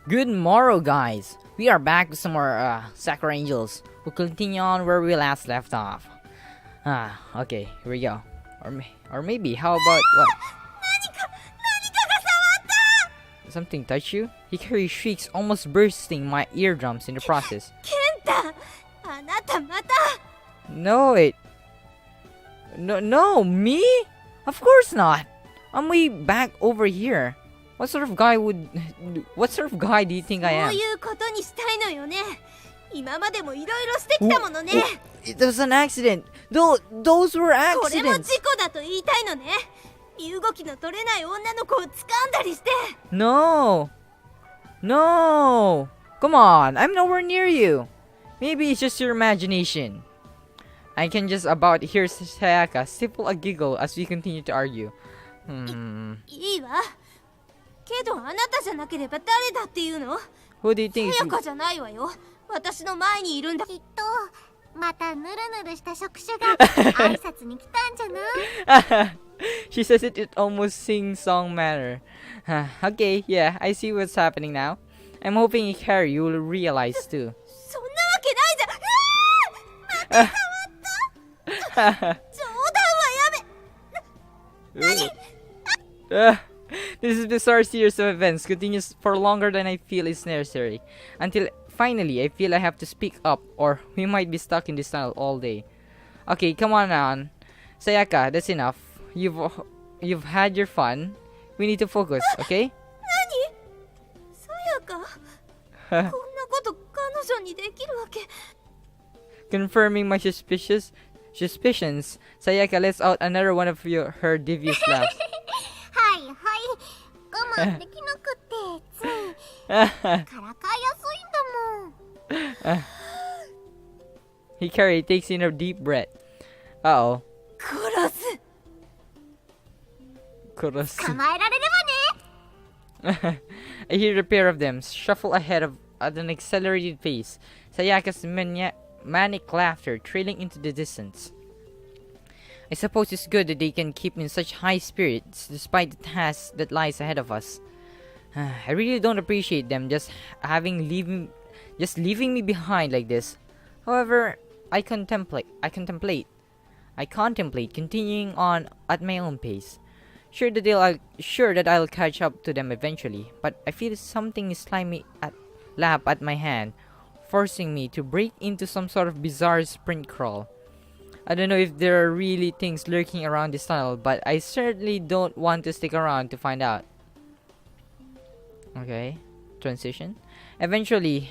Good morrow, guys. We are back with some more Sakura Angels. We'll continue on where we last left off. Okay, here we go. Or maybe, how about what? Something touched you? Hikari shrieks, almost bursting my eardrums in the process. Kenta! あなたまた No, wait. No, me? Of course not. I'm way back over here. What sort of guy do you think I そう am? いうことにしたいのよね。今までもいろいろしてきたものね。 It was an accident. Those were これも accidents. 事故だと言いたいのね。身動きの取れない女の子を掴んだりして。 No. Come on, I'm nowhere near you. Maybe it's just your imagination. I can just about hear Sayaka stifle a giggle as we continue to argue. いいわ。けどあなたじゃなければ誰だっていうの？ Who do you think? さやかじゃないわよ。私の前にいるんだ。きっとまたヌルヌルした触手が挨拶に来たんじゃない？ She says it in almost sing-song manner. Okay, yeah, I see what's happening now. I'm hoping Harry you will realize too. そんなわけないじゃん。また触った。冗談はやめ。 This is bizarre series of events continues for longer than I feel is necessary. Until finally I feel I have to speak up or we might be stuck in this tunnel all day. Okay, come on. Sayaka, that's enough. You've had your fun. We need to focus, okay? さやか。こんなこと彼女にできるわけ。 Confirming my suspicions, Sayaka lets out another one of her devious laughs. はいはい我慢できなくてついからかいやすいんだもん。 Hikari takes in a deep breath. Uh-oh. 殺す。 Kurosu. 捕まえられればね。 I hear the pair of them shuffle ahead at an accelerated pace, Sayaka's manic laughter trailing into the distance. I suppose it's good that they can keep in such high spirits despite the task that lies ahead of us. I really don't appreciate them just leaving me behind like this. However, I contemplate continuing on at my own pace. Sure that I'll catch up to them eventually, but I feel something slimy lap at my hand, forcing me to break into some sort of bizarre sprint crawl. I don't know if there are really things lurking around this tunnel, but I certainly don't want to stick around to find out. Okay, transition. I eventually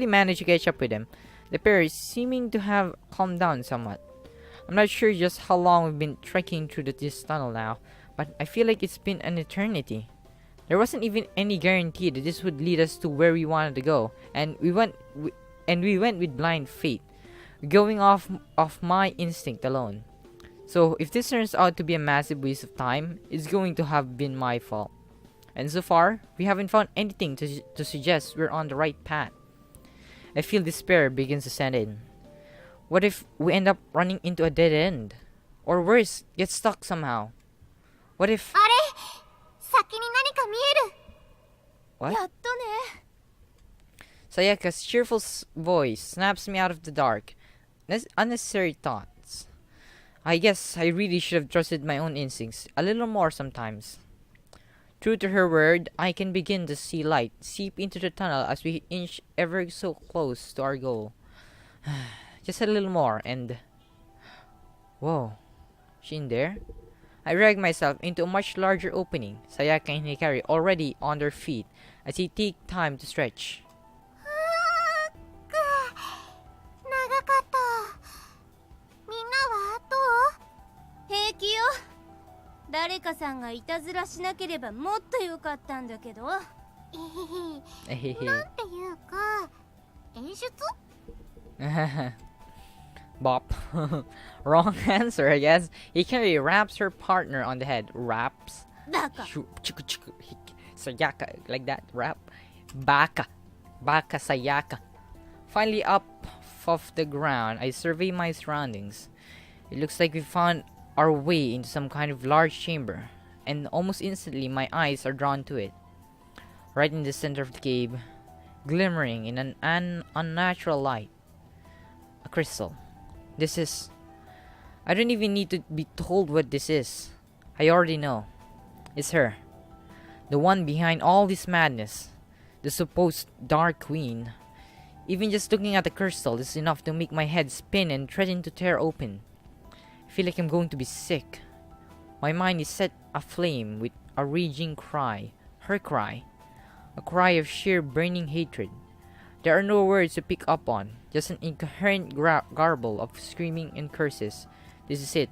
managed to catch up with them. The pair seeming to have calmed down somewhat. I'm not sure just how long we've been trekking through this tunnel now, but I feel like it's been an eternity. There wasn't even any guarantee that this would lead us to where we wanted to go, and we went with blind faith, going off my instinct alone. So if this turns out to be a massive waste of time, it's going to have been my fault. And so far, we haven't found anything to suggest we're on the right path. I feel despair begins to set in. What if we end up running into a dead end? Or worse, get stuck somehow? What if... あれ先に何か見える。 What? やっとね。 Sayaka's cheerful voice snaps me out of the dark. Unnecessary thoughts. I guess I really should have trusted my own instincts a little more sometimes. True to her word, I can begin to see light seep into the tunnel as we inch ever so close to our goal. Just a little more and... Whoa. She in there? I drag myself into a much larger opening, Sayaka and Hikari already on their feet as they take time to stretch. 長かった。みんなはどう？平気よ。誰かさんがいたずらしなければもっと良かったんだけど。えへへ。なんていうか演出？ Bop. Wrong answer, I guess. Hikari raps her partner on the head. Raps? バカ。 Sayaka, like that. Rap. Baka. Sayaka. Finally up off the ground, I survey my surroundings. It looks like we found our way into some kind of large chamber, and almost instantly my eyes are drawn to it. right in the center of the cave, glimmering in an unnatural light. A crystal. This is... I don't even need to be told what this is. I already know. It's her. The one behind all this madness. The supposed Dark Queen. Even just looking at the crystal is enough to make my head spin and threaten to tear open. I feel like I'm going to be sick. My mind is set aflame with a raging cry. Her cry. A cry of sheer burning hatred. There are no words to pick up on. Just an incoherent garble of screaming and curses. This is it.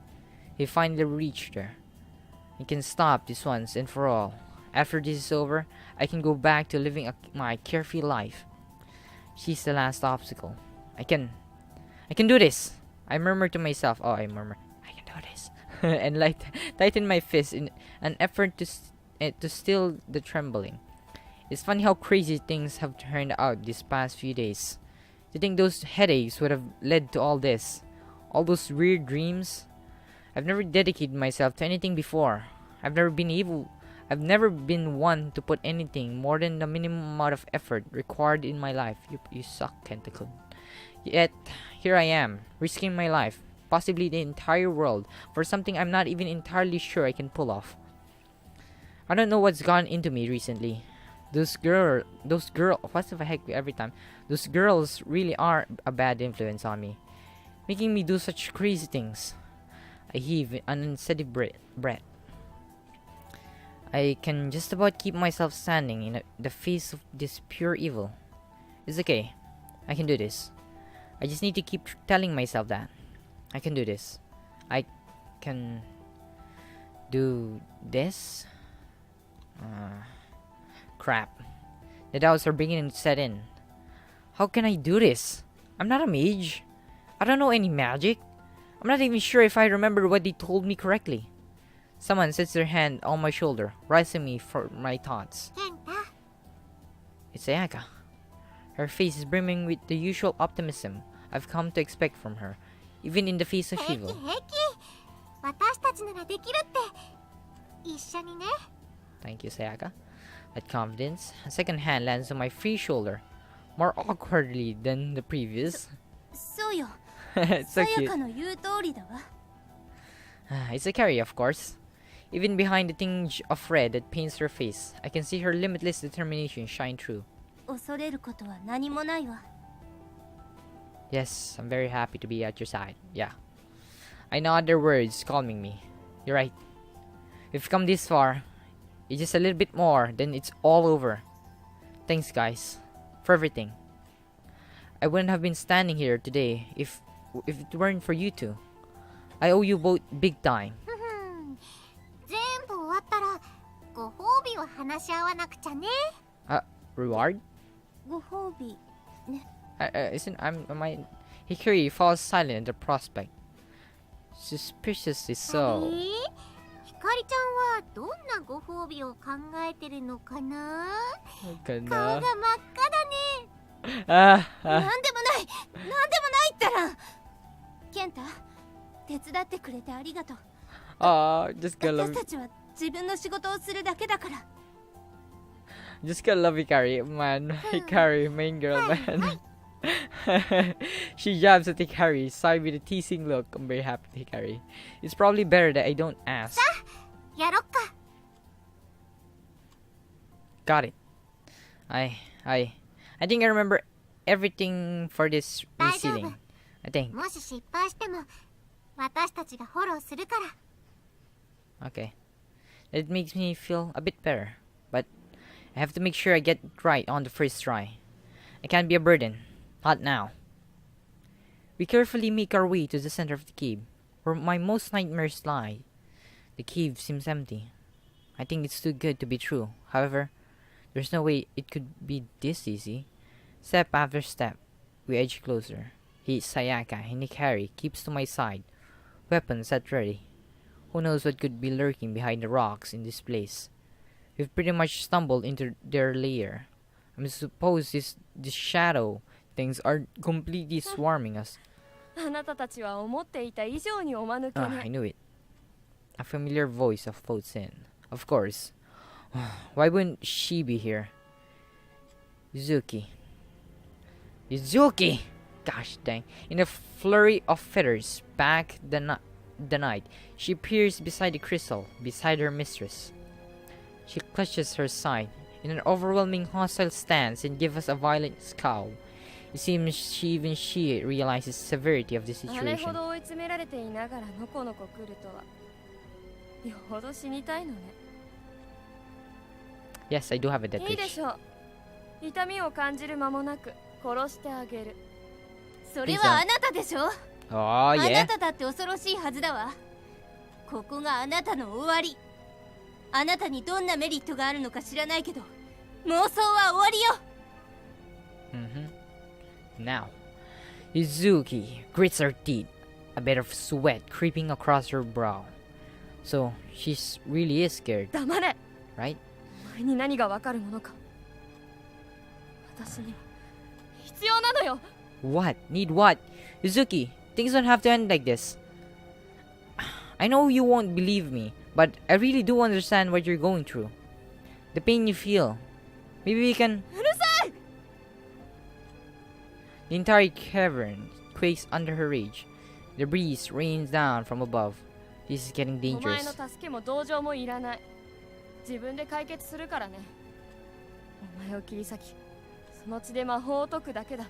He finally reached her. He can stop this once and for all. After this is over, I can go back to living my carefree life. She's the last obstacle. I can do this. I murmur to myself. Oh, I murmur, I can do this. And tighten my fist in an effort to still the trembling. It's funny how crazy things have turned out these past few days. Do you think those headaches would have led to all this? All those weird dreams? I've never dedicated myself to anything before. I've never been one to put anything more than the minimum amount of effort required in my life. You suck, Kentacle. Yet, here I am, risking my life, possibly the entire world, for something I'm not even entirely sure I can pull off. I don't know what's gone into me recently. Those girls, what the heck every time? Those girls really are a bad influence on me, making me do such crazy things. I heave an unsteady breath. I can just about keep myself standing in the face of this pure evil. It's okay. I can do this. I just need to keep telling myself that. I can do this. I can do this. Crap. The doubts are beginning to set in. How can I do this? I'm not a mage. I don't know any magic. I'm not even sure if I remember what they told me correctly. Someone sets their hand on my shoulder, raising me for my thoughts. Kenta. It's Ayaka. Her face is brimming with the usual optimism I've come to expect from her, even in the face of evil. 平気。私たちならできるって。一緒にね。Thank you, Sayaka. That confidence. A second hand lands on my free shoulder, more awkwardly than the previous. そうよ。 It's so さや cute. かの言う通りだわ。 It's a carry, of course. Even behind the tinge of red that paints her face, I can see her limitless determination shine through. 恐れることは何もないわ。 Yes, I'm very happy to be at your side. Yeah. I nod their words, calming me. You're right. We've come this far. It's just a little bit more, then it's all over. Thanks, guys, for everything. I wouldn't have been standing here today if it weren't for you two. I owe you both big time. 全部終わったらご褒美を話し合わなくちゃね。 Reward? ご褒美ね。Hikari falls silent at the prospect. Suspiciously so. ひかりちゃんはどんなご褒美を考えてるのかな。顔が真っ赤だね。なんでもないったら。ケンタ、手伝ってくれてありがとう。 Just gonna 私たちは自分の仕事をするだけだから。 love Hikari, man. Hikari, main girl, man. She jabs at Hikari, side with a teasing look. I'm very happy with Hikari. It's probably better that I don't ask. やろっか。 Got it. I think I remember everything for this resealing. I think. もし失敗しても私たちがフォローするから。 Okay. It makes me feel a bit better, but I have to make sure I get it right on the first try. I can't be a burden. Not now. We carefully make our way to the center of the cave, where my most nightmares lie. The cave seems empty. I think it's too good to be true. However, there's no way it could be this easy. Step after step, we edge closer. Sayaka and Hikari keeps to my side, weapons at ready. Who knows what could be lurking behind the rocks in this place? We've pretty much stumbled into their lair. I suppose these shadow things are completely swarming us. あなたたちは思っていた以上におまぬけ I ね。 knew it. A familiar voice floats in. Of course. Why wouldn't she be here? Yuzuki. Yuzuki! Gosh dang. In a flurry of feathers, back the night, she appears beside the crystal, beside her mistress. She clutches her side in an overwhelming hostile stance and gives us a violent scowl. It seems she realizes the severity of the あれほ situation. ど追い詰められていながらのこのこ来るとはよほど死にたいのね。 Yes, I do have a death いいで wish. しょう。痛みを感じる間もなく殺してあげる。それはあなたでしょ。 Oh あな yeah. ただって恐ろしいはずだわ。ここがあなたの終わり。あなたにどんなメリットがあるのか知らないけど、妄想は終わりよ。 Now, Yuzuki grits her teeth, a bit of sweat creeping across her brow. So she's really is scared, 黙れ。 right? お前に何がわかるものか。私には必要なのよ。 What? Need what? Yuzuki, things don't have to end like this. I know you won't believe me, but I really do understand what you're going through. The pain you feel. Maybe we can... The entire cavern quakes under her rage. The breeze rains down from above. This is getting お前 dangerous. の助けも同情もいらない。自分で解決するからね。お前を切り裂き、その血で魔法を解くだけだ。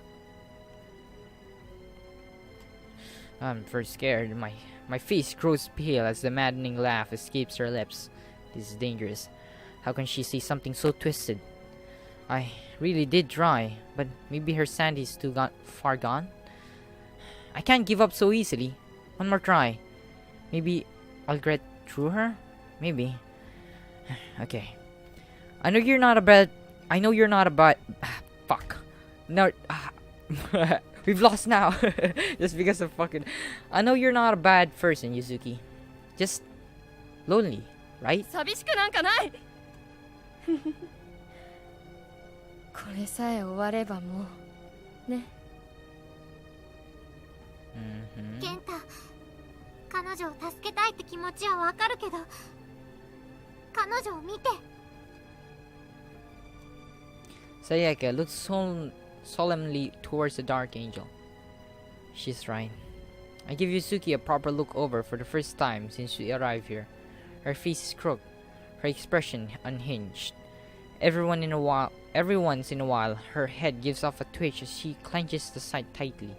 I'm first scared. My face grows pale as the maddening laugh escapes her lips. This is dangerous. How can she say something so twisted? I really did try, but maybe her sanity is too far gone. I can't give up so easily. One more try. Maybe I'll get through her? Maybe. Okay. I know you're not a bad... Fuck. No... We've lost now. Just because of fucking... I know you're not a bad person, Yuzuki. Just... lonely, right? 寂しくなんかない。これさえ終わればもうね。ケンタ、彼女を助けたいって気持ちはわかるけど、彼女を見て。 Sayaka looks solemnly towards the Dark Angel. She's right. I give Yuzuki a proper look over for the first time since we arrived here. Her face is crooked, her expression unhinged. Every once in a while, her head gives off a twitch as she clenches the sight tightly.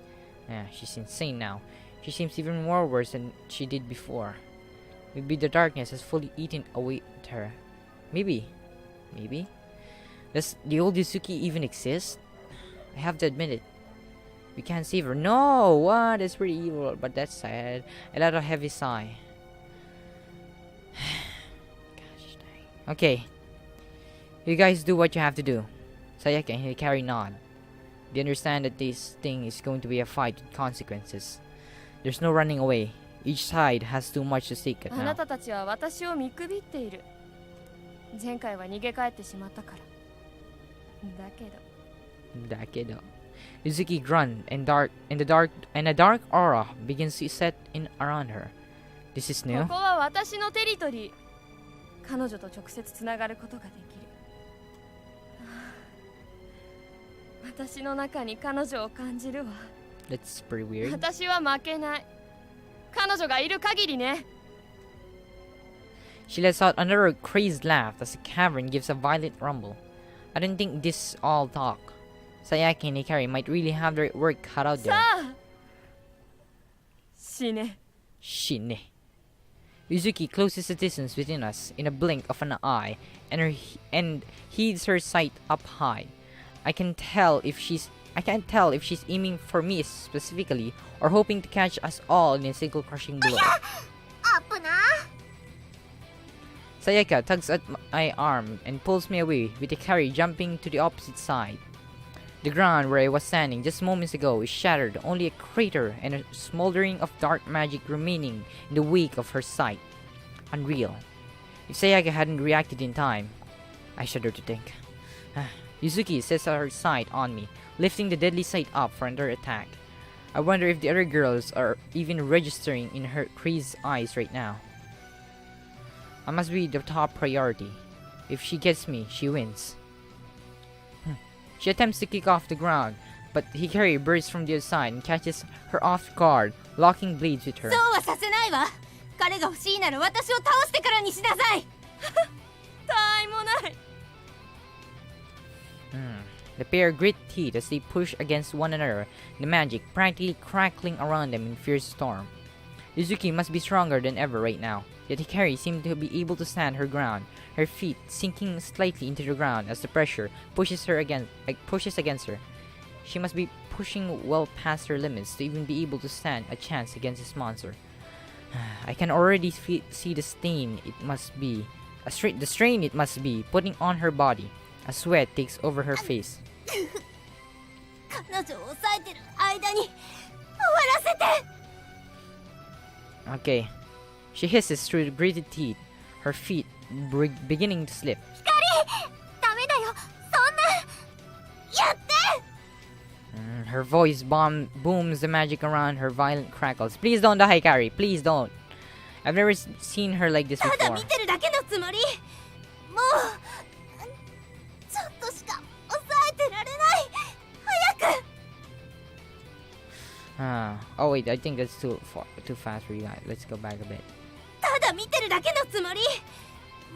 She's insane now. She seems even more worse than she did before. Maybe the darkness has fully eaten away at her. Maybe. Does the old Yuzuki even exist? I have to admit it. We can't save her. No! What? It's pretty evil, but that's sad. I let a heavy sigh. Gosh dang. Okay. You guys do what you have to do. Sayaka and Hikari nod. They understand that this thing is going to be a fight with consequences. There's no running away. Each side has too much to stake at あな now. たたちは私を見くびっている。前回は逃げ帰ってしまったから。だけど。 Yuzuki grunts and a dark aura begins to set in around her. This is こ new. こは私のテリトリー。彼女と直接つながることができる。私の中に彼女を感じるわ。 That's pretty weird. 私は負けない。彼女がいる限りね。 She lets out another crazed laugh as the cavern gives a violent rumble. I didn't think this all talk. Sayaka and Hikari might really have their work cut out さ there. あ死ね。 Shine. Yuzuki closes the distance between us in a blink of an eye and heaves her sight up high. I can't tell if she's aiming for me specifically or hoping to catch us all in a single crushing blow. アップな。 Sayaka tugs at my arm and pulls me away, with Hikari jumping to the opposite side. The ground where I was standing just moments ago is shattered, only a crater and a smoldering of dark magic remaining in the wake of her sight. Unreal. If Sayaka hadn't reacted in time, I shudder to think. Yuzuki sets her sight on me, lifting the deadly sight up for another attack. I wonder if the other girls are even registering in her crazed eyes right now. I must be the top priority. If she gets me, she wins. She attempts to kick off the ground, but Hikari bursts from the other side and catches her off guard, locking blades with her. そうはさせないわ。彼が欲しいなら私を倒してからにしなさい。たわいもない。 The pair grit teeth as they push against one another, the magic practically crackling around them in fierce storm. Yuzuki must be stronger than ever right now, yet Hikari seemed to be able to stand her ground, her feet sinking slightly into the ground as the pressure pushes against her. She must be pushing well past her limits to even be able to stand a chance against this monster. I can already see the strain it must be putting on her body. A sweat takes over her face. 彼女を抑えてる間に終わらせて。 Okay. She hisses through the gritted teeth, her feet beginning to slip. ダメだよ、そんな。やって。 Her voice booms the magic around her violent crackles. Please don't die, Hikari. Please don't. I've never seen her like this ただ before. 見てるだけのつもり。もうちょっとしか抑えてられない。早く。 Oh wait, I think that's too fast for you guys. Let's go back a bit. ただ見てるだけのつもり。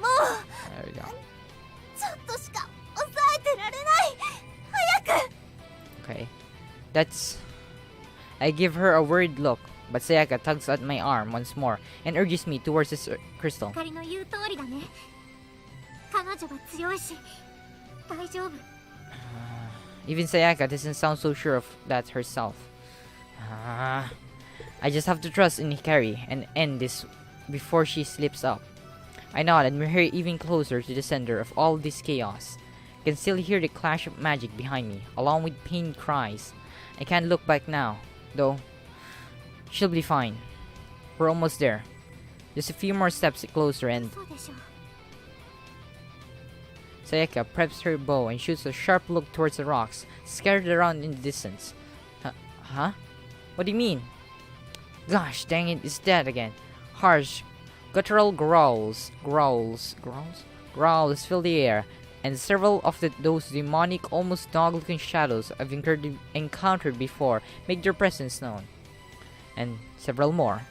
もう There we go. ちょっとしか抑えてられない。早く。 Okay. That's... I give her a worried look, but Sayaka tugs at my arm once more and urges me towards the crystal. ひかりの言う通りだね。彼女は強いし、大丈夫。 Even Sayaka doesn't sound so sure of that herself. I just have to trust in Hikari and end this before she slips up. I nod and move her even closer to the center of all this chaos. I can still hear the clash of magic behind me, along with pained cries. I can't look back now, though. She'll be fine. We're almost there. Just a few more steps closer and そうでしょう。 Sayaka preps her bow and shoots a sharp look towards the rocks, scattered around in the distance. Huh? What do you mean? Gosh dang it, it's dead again. Harsh, guttural growls fill the air, and several of those demonic, almost dog-looking shadows I've encountered before make their presence known. And several more.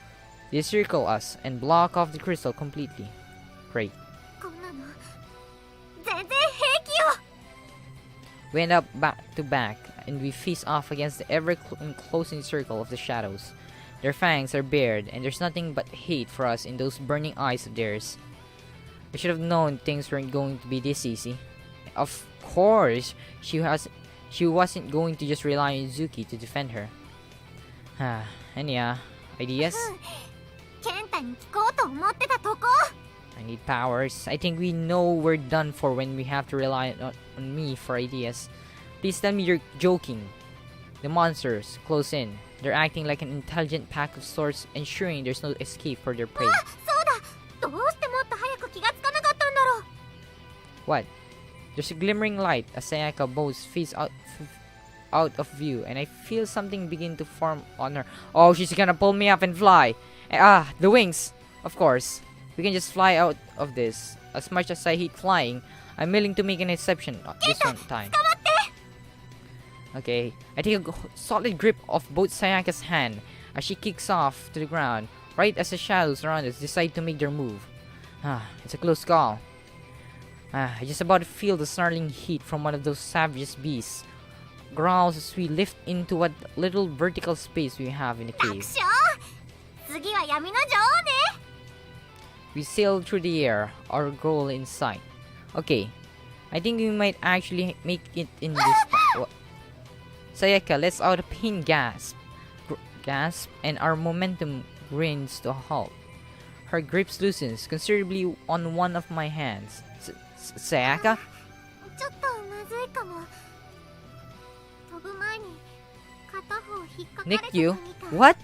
They circle us and block off the crystal completely. Great. こんなの全然平気よ。 We end up back to back, and we face off against the ever-enclosing circle of the shadows. Their fangs are bared, and there's nothing but hate for us in those burning eyes of theirs. I should have known things weren't going to be this easy. Of course, she wasn't going to just rely on Yuzuki to defend her. Any ideas? 健太に聞こうと思ってたとこ。 I need powers. I think we know we're done for when we have to rely on me for ideas. Please tell me you're joking. The monsters close in. They're acting like an intelligent pack of sorts, ensuring there's no escape for their prey. そうだ。どうしてもっと早く気がつかなかったんだろう。 What? There's a glimmering light as Sayaka bows face out of view, and I feel something begin to form on her. Oh, she's gonna pull me up and fly. The wings. Of course. We can just fly out of this. As much as I hate flying, I'm willing to make an exception this one time. Okay, I take a solid grip of both Sayaka's hand as she kicks off to the ground, right as the shadows around us decide to make their move. It's a close call. I just about feel the snarling heat from one of those savage beasts. Growls as we lift into what little vertical space we have in the 楽 cave. 勝。次は闇の女王ね。 We sail through the air, our goal in sight. Okay, I think we might actually make it in this time. Sayaka lets out a pain gasp, and our momentum grinds to a halt. Her grip loosens considerably on one of my hands. Sayaka? ちょっとまずいかも。飛ぶ前に片方引っかかれて Nick た you? みたい。 What?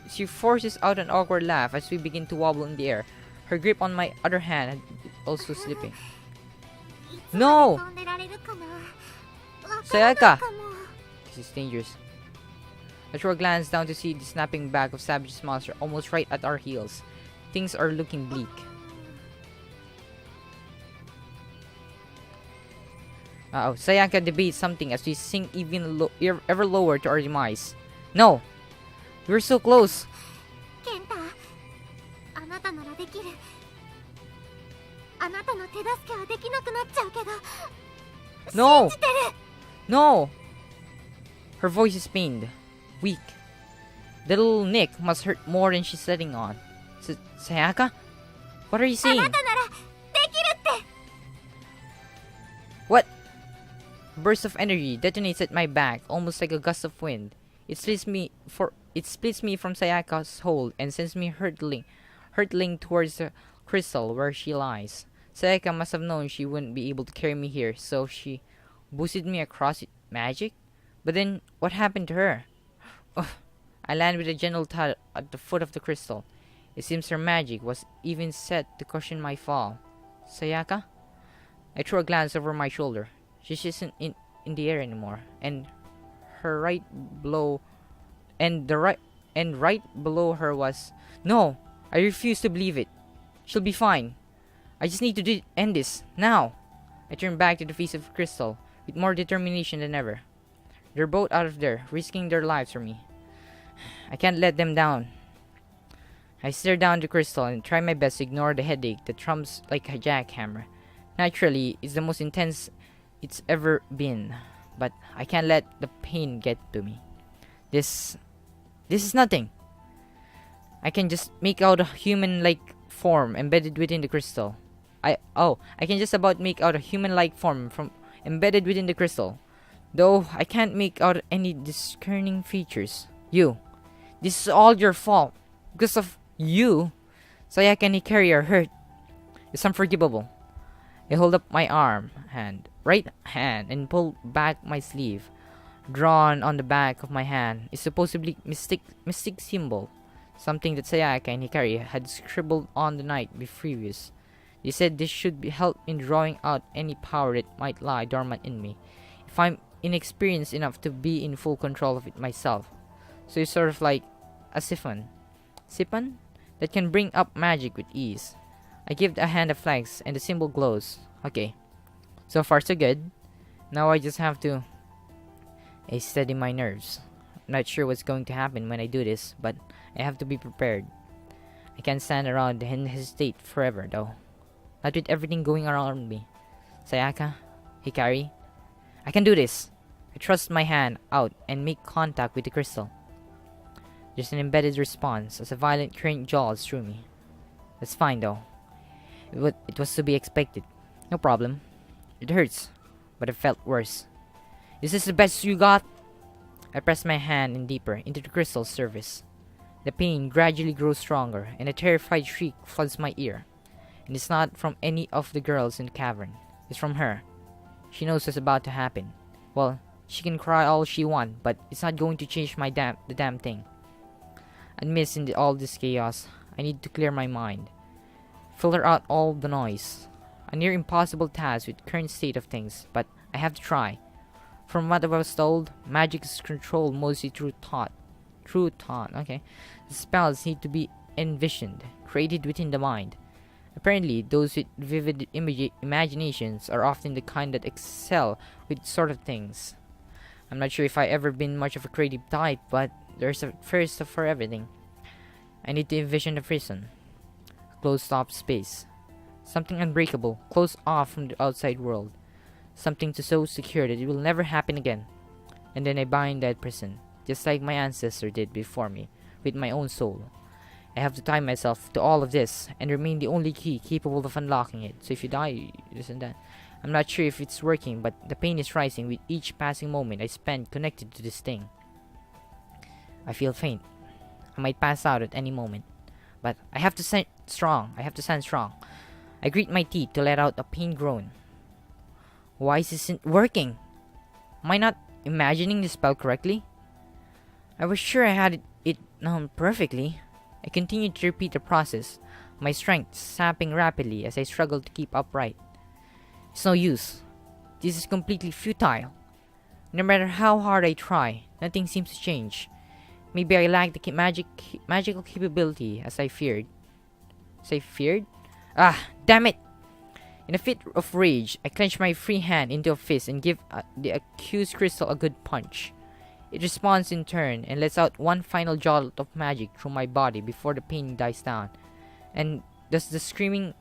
She forces out an awkward laugh as we begin to wobble in the air. Her grip on my other hand had also slipping. いつまで No! 飛んでられるかな。わからない Sayaka! かも。 This is dangerous. I throw a glance down to see the snapping back of Savage's monster almost right at our heels. Things are looking bleak. Uh-oh. Sayaka debates something as we sink ever lower to our demise. No! We're so close! ケンタ、あなたならできる。あなたの手助けはできなくなっちゃうけど。 No! No! Her voice is pained. Weak. The little nick must hurt more than she's letting on. Sayaka? What are you saying? あなたならできるって。 What? A burst of energy detonates at my back, almost like a gust of wind. It splits me from Sayaka's hold and sends me hurtling towards the crystal where she lies. Sayaka must have known she wouldn't be able to carry me here, so she boosted me across with magic? But then, what happened to her? Ugh. I land with a gentle thud at the foot of the crystal. It seems her magic was even set to cushion my fall. Sayaka? I threw a glance over my shoulder. She isn't in the air anymore, and right below her was... No! I refuse to believe it. She'll be fine. I just need to end this, now! I turned back to the face of the crystal, with more determination than ever. They're both out of there, risking their lives for me. I can't let them down. I stare down the crystal and try my best to ignore the headache that thrums like a jackhammer. Naturally, it's the most intense it's ever been, but I can't let the pain get to me. This is nothing. I can just make out a human-like form embedded within the crystal. I can just about make out a human-like form embedded within the crystal. Though I can't make out any discerning features. This is all your fault. Because of you, Sayaka and Hikari are hurt. It's unforgivable. I hold up my right hand, and pull back my sleeve. Drawn on the back of my hand is supposedly mystic symbol, something that Sayaka and Hikari had scribbled on the night previous. They said this should help in drawing out any power that might lie dormant in me, if I'm inexperienced enough to be in full control of it myself. So it's sort of like a siphon that can bring up magic with ease. I give the hand a flex and the symbol glows. Okay, so far so good. Now I just have to steady my nerves. I'm not sure what's going to happen when I do this, but I have to be prepared. I can't stand around and hesitate forever though. Not with everything going around me. Sayaka, Hikari, I can do this. I thrust my hand out and make contact with the crystal. There's an embedded response as a violent current jaws through me. That's fine though. It was to be expected. No problem. It hurts, but it felt worse. Is this the best you got? I press my hand in deeper into the crystal's surface. The pain gradually grows stronger, and a terrified shriek floods my ear. And it's not from any of the girls in the cavern. It's from her. She knows what's about to happen. Well, she can cry all she wants, but it's not going to change the damn thing. Amidst all this chaos, I need to clear my mind. Filter out all the noise. A near impossible task with current state of things, but I have to try. From what I was told, magic is controlled mostly through thought. Okay. The spells need to be envisioned, created within the mind. Apparently, those with vivid imaginations are often the kind that excel with sort of things. I'm not sure if I ever been much of a creative type, but there's a first for everything. I need to envision the prison. A closed-off space. Something unbreakable, closed off from the outside world. Something so secure that it will never happen again. And then I bind that prison, just like my ancestor did before me, with my own soul. I have to tie myself to all of this, and remain the only key capable of unlocking it. So if you die, this and that. I'm not sure if it's working, but the pain is rising with each passing moment I spend connected to this thing. I feel faint. I might pass out at any moment. But I have to stand strong. I grit my teeth to let out a pain groan. Why is this working? Am I not imagining the spell correctly? I was sure I had it perfectly. I continued to repeat the process, my strength sapping rapidly as I struggled to keep upright. It's no use. This is completely futile. No matter how hard I try, nothing seems to change. Maybe I lack the magical capability as I feared. Ah, damn it! In a fit of rage, I clench my free hand into a fist and give the accused crystal a good punch. It responds in turn and lets out one final jolt of magic through my body before the pain dies down. And thus the screaming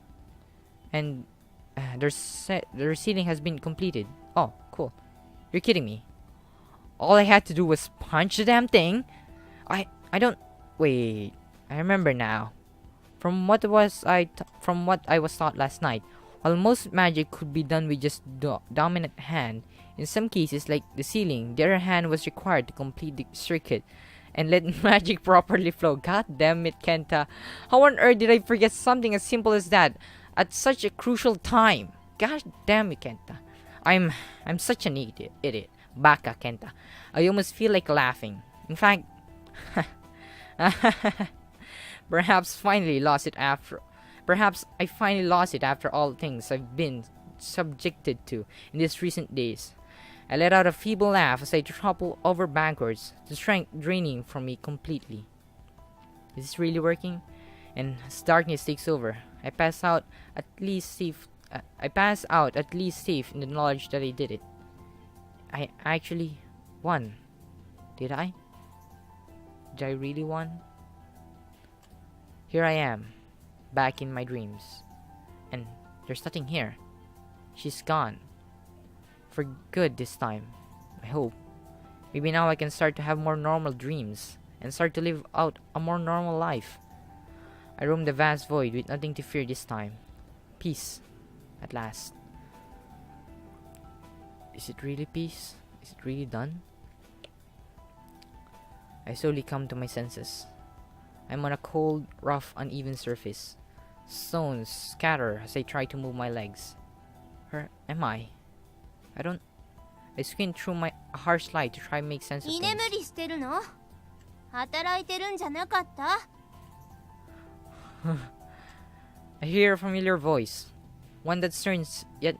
and the receding has been completed. Oh, cool. You're kidding me. All I had to do was punch the damn thing. I don't... Wait. I remember now. From what I was taught last night, while most magic could be done with just the dominant hand, in some cases like the ceiling, the other hand was required to complete the circuit and let magic properly flow. God damn it, Kenta. How on earth did I forget something as simple as that at such a crucial time? God damn it, Kenta. I'm such an idiot. Baka, Kenta. I almost feel like laughing. In fact, Perhaps I finally lost it after all things I've been subjected to in these recent days. I let out a feeble laugh as I topple over backwards, the strength draining from me completely. Is this really working? And as darkness takes over, I pass out at least safe in the knowledge that I did it. I actually won. Did I? Did I really won? Here I am, back in my dreams. And there's nothing here. She's gone. For good this time, I hope. Maybe now I can start to have more normal dreams and start to live out a more normal life. I roam the vast void with nothing to fear this time. Peace, at last. Is it really peace? Is it really done? I slowly come to my senses. I'm on a cold, rough, uneven surface. Stones scatter as I try to move my legs. Where am I? I squint through my harsh light to try and make sense of 居 things. 眠りしてるの？働いてるんじゃなかった？ I hear a familiar voice. One that turns, yet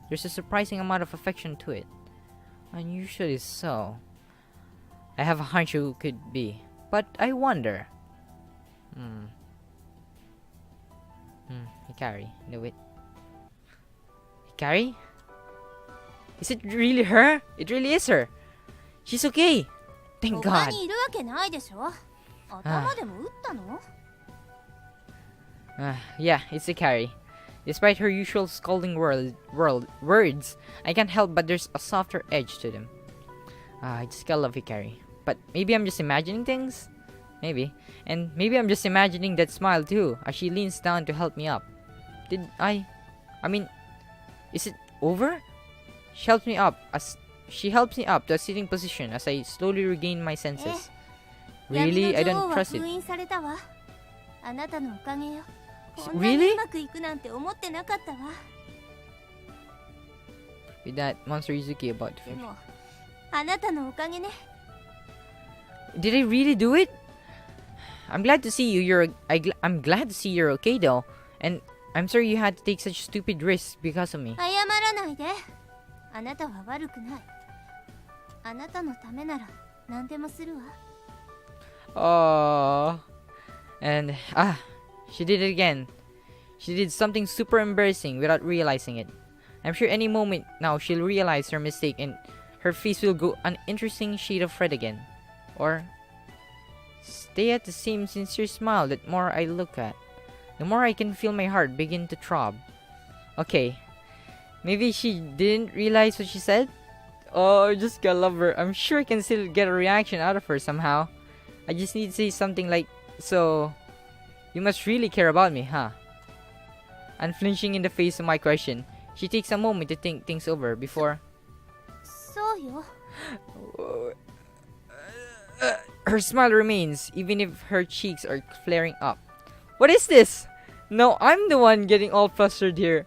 there's a surprising amount of affection to it. Unusually so. I have a hunch who could be, but I wonder. Hikari, knew it. Hikari? Is it really her? It really is her. She's okay. Thank 他 God. にいるわけないでしょ？頭でも打ったの？ Yeah, it's Hikari. Despite her usual scolding words, I can't help but there's a softer edge to them. I just gotta love Hikari. But maybe I'm just imagining things? Maybe. And maybe I'm just imagining that smile too, as she leans down to help me up. I mean, is it over? She helps me up to a sitting position as I slowly regain my senses. Really? I don't trust it. 闇の女王は封印されたわ。あなたのおかげよ。こんな Really? にうまくいくなんて思ってなかったわ。 With that Monster Izuki about to でも、あなたのおかげね。 Did I really do it? I'm glad to see you. I'm glad to see you're okay though, and I'm sorry you had to take such stupid risks because of me. 謝らないで。あなたは悪くない。あなたのためなら何でもするわ。 Oh, and she did it again. She did something super embarrassing without realizing it. I'm sure any moment now she'll realize her mistake and her face will go an interesting shade of red again, or stay at the same sincere smile. The more I look at, the more I can feel my heart begin to throb. Okay, maybe she didn't realize what she said. Oh, I just gotta love her. I'm sure I can still get a reaction out of her somehow. I just need to say something like, "So, you must really care about me, huh?" Unflinching in the face of my question, she takes a moment to think things over before. そうよ。 Her smile remains, even if her cheeks are flaring up. What is this? No, I'm the one getting all flustered here.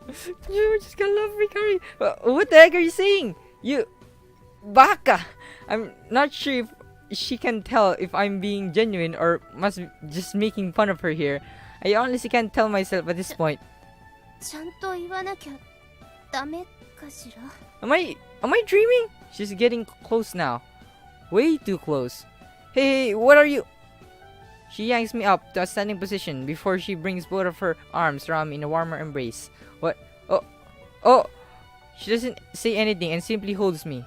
You just gonna love me, Kari. What the heck are you saying? You... Baka! I'm not sure if she can tell if I'm being genuine or must be just making fun of her here. I honestly can't tell myself at this point. ちゃんと言わなきゃダメかしら。 Am I dreaming? She's getting close now. Way too close. Hey, what are you? She yanks me up to a standing position before she brings both of her arms around me in a warmer embrace. What? Oh! She doesn't say anything and simply holds me.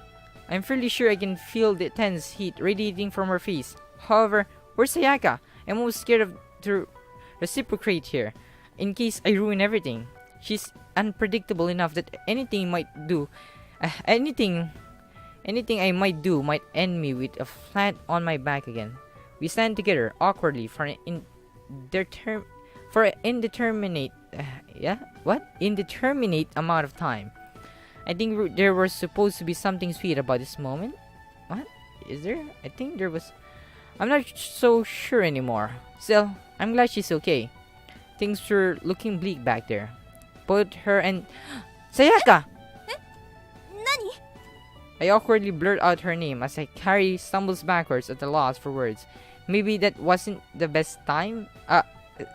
I'm fairly sure I can feel the tense heat radiating from her face. However, where's Sayaka? I'm almost scared of to reciprocate here, in case I ruin everything. She's unpredictable enough that anything I might do might end me with a flat on my back again. We stand together awkwardly for an indeterminate amount of time. I think there was supposed to be something sweet about this moment. What? Is there? I think there was. I'm not so sure anymore. Still, I'm glad she's okay. Things were looking bleak back there. Both her and Sayaka! 何？ I awkwardly blurt out her name as Carrie stumbles backwards at a loss for words. Maybe that wasn't the best time?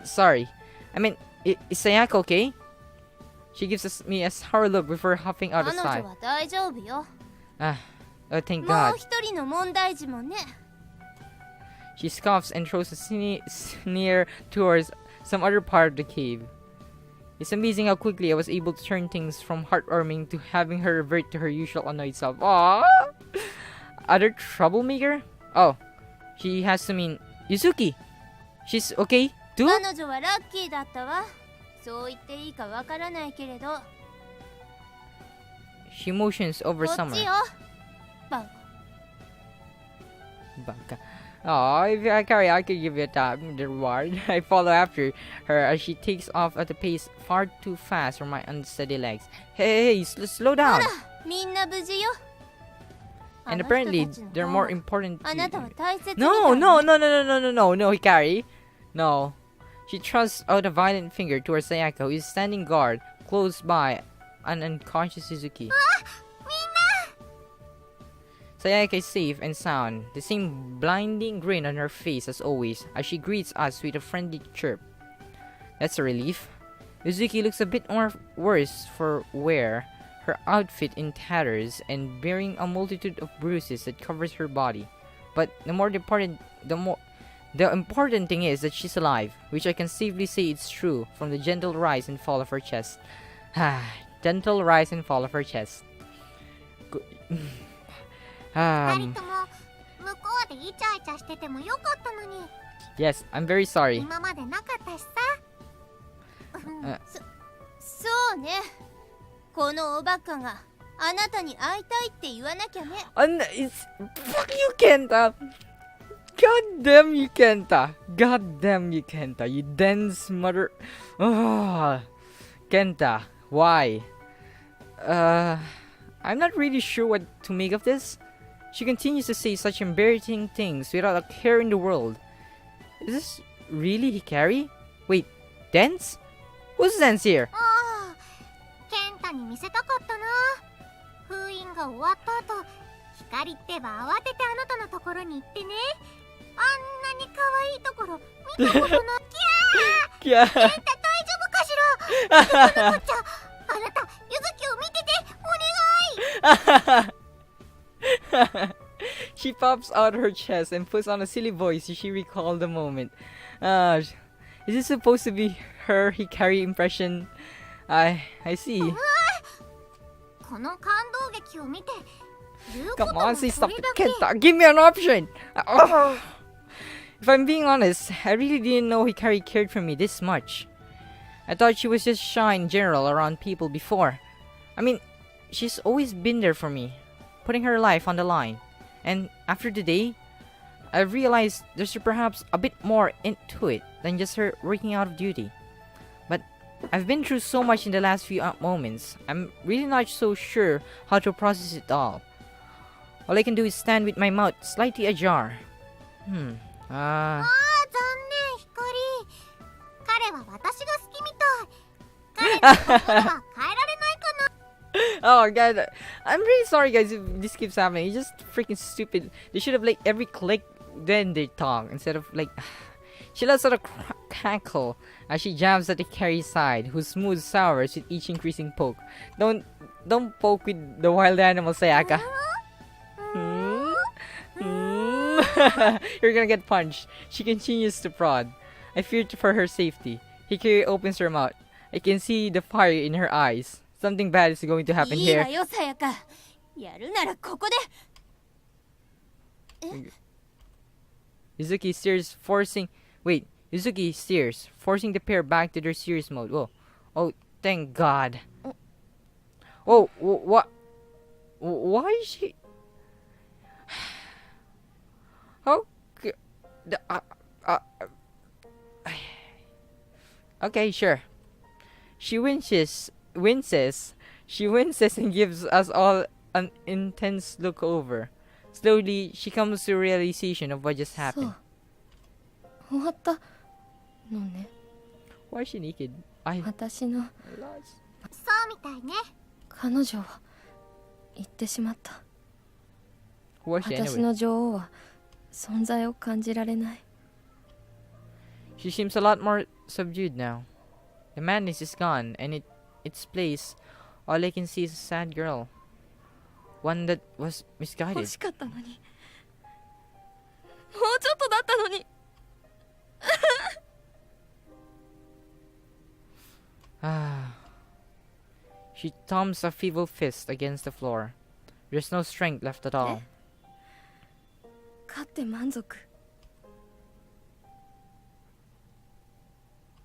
Sorry. I mean, is Sayaka okay? She gives me a sour look before hopping out of 彼女 sight. は大丈夫よ。 Oh, thank も God. う一人の問題児もね。 She scoffs and throws a sneer towards some other part of the cave. It's amazing how quickly I was able to turn things from heartwarming to having her revert to her usual annoyed self. Aww! Other troublemaker? Oh, she has to mean Yuzuki. She's okay too? 彼女はラッキーだったわ。そう言っていいかわからないけれど。 She motions over こっ Summer. ちよ。バカ。 Baka. Oh, if I carry, I could give you a tap. The reward. I follow after her as she takes off at a pace far too fast for my unsteady legs. Hey, slow down. みんな無事よ。 And apparently, they're more important あなたは to 大切みたい No, ね no, no, no, no, no, no, no, no, Hikari. No. She thrusts out a violent finger towards Sayaka, who is standing guard close by an unconscious Suzuki. Sayaka is safe and sound, the same blinding grin on her face as always, as she greets us with a friendly chirp. That's a relief. Suzuki looks a bit more worse for wear, her outfit in tatters and bearing a multitude of bruises that covers her body. But the important thing is that she's alive, which I can safely say is true from the gentle rise and fall of her chest. Gentle rise and fall of her chest. 二人とも向こうでイチャイチャしててもよかったのに Yes, I'm very sorry. 今までなかったしさそうね。このおバカがあなたに会いたいって言わなきゃね。 It's fuck you, Kenta. God damn you, Kenta. God damn you, Kenta. You dense mother. Kenta, why? I'm not really sure what to make of this. She continues to say such embarrassing things without a care in the world. Is this really Hikari? Wait, dense? Who's dense here? ああケンタに見せたかったな封印が終わった後光ってば慌ててあなたのところに行ってねあんなに可愛いところ見たことないキャー Yeah. ケンタ大丈夫かしらこのこっちゃあなたゆずきを見ててお願い She pops out her chest and puts on a silly voice as she recalled the moment. Is this supposed to be her Hikari impression? I see. この感動劇を見て言うこと Come も on, say そ stop れ it, だけ Kenta. Give me an option. If I'm being honest, I really didn't know Hikari cared for me this much. I thought she was just shy in general around people before. I mean, she's always been there for me, putting her life on the line. And after today, I realized there's perhaps a bit more into it than just her working out of duty. But I've been through so much in the last few moments, I'm really not so sure how to process it all. All I can do is stand with my mouth slightly ajar. ああ残念光彼は私が好きみたい彼の心は変えられないかな Oh god, I'm really sorry guys if this keeps happening. It's just freaking stupid. They should have like every click then they talk instead of like. She lets out a cackle as she jabs at the Carrie's side, whose smooth sours with each increasing poke. Don't poke with the wild animal, Sayaka. You're gonna get punched. She continues to prod. I fear for her safety. Hikari opens her mouth. I can see the fire in her eyes. Something bad is going to happen いいわ here. よさやか。やるならここで。 Yuzuki steers, forcing. Wait, Yuzuki steers, forcing the pair back to their serious mode. Whoa. Oh, thank God. Oh, what? Why is she? Oh, okay, sure. She winces, and gives us all an intense look over. Slowly, she comes to a realization of what just そ happened. う終わったのね。 Why is she naked? 私のそうみたいね。彼女は言ってしまった。 Who was she 私 anyway? の女王は存在を感じられない。 She seems a lot more subdued now. The madness is gone, and its place, all I can see is a sad girl. One that was 欲 misguided. しかったのに。もうちょっとだったのに。 Ah. She thumbs a feeble fist against the floor. There's no strength left at all. 勝って満足。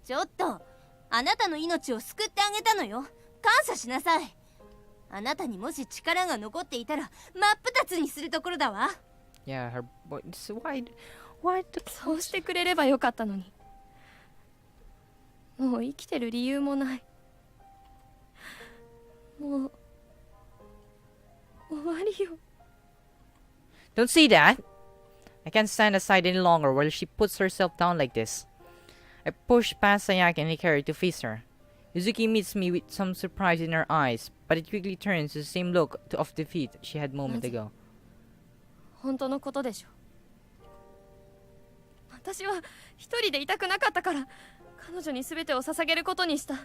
ちょっと、あなたの命を救ってあげたのよ。感謝しなさい。あなたにもし力が残っていたら真っ二つにするところだわ。 Yeah, her boy. Why the そうしてくれればよかったのに。もう生きてる理由もない。もう終わりよ。 Don't say that! I can't stand aside any longer while she puts herself down like this. I push past Sayaka and Hikari to face her. Yuzuki meets me with some surprise in her eyes, but it quickly turns to the same look of defeat she had a moment ago. 本当のことでしょ。私は一人でいたくなかったから彼女に全てを捧げることにした。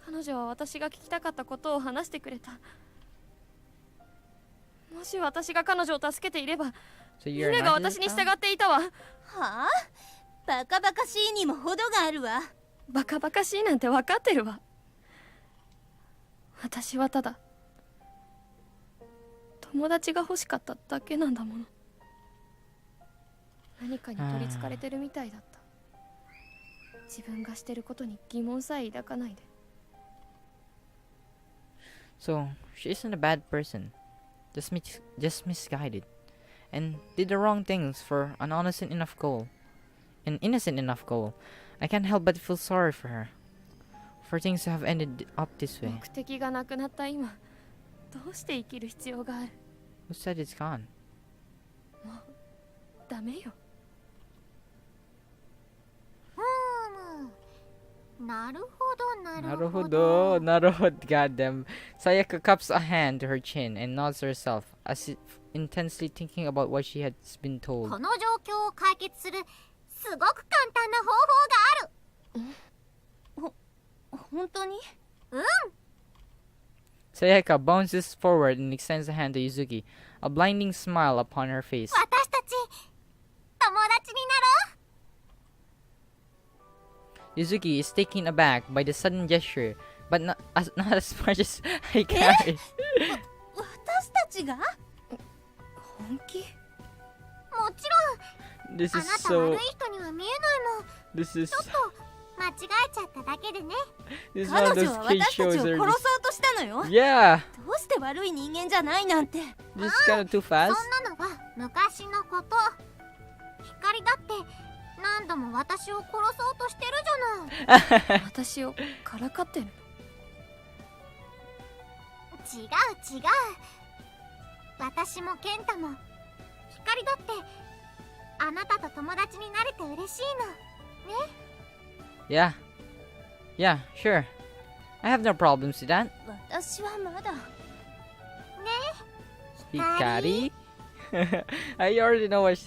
彼女は私が聞きたかったことを話してくれた。もし私が彼女を助けていれば So み you're んなが not 私に従っていたわ。はあ、バカバカしいにも程があるわ。バカバカしいなんて分かってるわ。私はただ友達が欲しかっただけなんだもの。何かに取りつかれてるみたいだった。自分がしてることに疑問さえ抱かないで。 So, she isn't a bad person. Just misguided. And did the wrong things for an innocent enough goal. I can't help but feel sorry for her. For things to have ended up this way. 目的がなくなった今、どうして生きる必要がある。 Who said it's gone? ダメよ。なるほどなるほど。 Naruhodo. Goddamn. Sayaka cups a hand to her chin and nods to herself, as if intensely thinking about what she has been こ told. の状況を解決するすごく簡単な方法がある。本当に？ Sayaka bounces forward and extends a hand to Yuzuki, a blinding smile upon her face. 私たち友達になろう。 Yuzuki is taken aback by the sudden gesture, but not as much as Hikari. 私たちが？本気？もちろん This あ is なた悪 so. い人には見えないもん。 This is. ちょっと間違えちゃっただけでね。 This is one 彼 of 女 those は kid 私たち shows を that 殺 are そう just. としたのよ。 Yeah! どうして悪い人間じゃないなんて。 This is kind of too そ fast. んなのは昔のこと。光だって何度も私を殺そうとしてるじゃない。私をからかってるの？違う違う。私も健太も光だってあなたと友達になれて嬉しいのね。 Yeah. Yeah, sure. I have no problems with that. 私はまだ。Hikari? I already know what.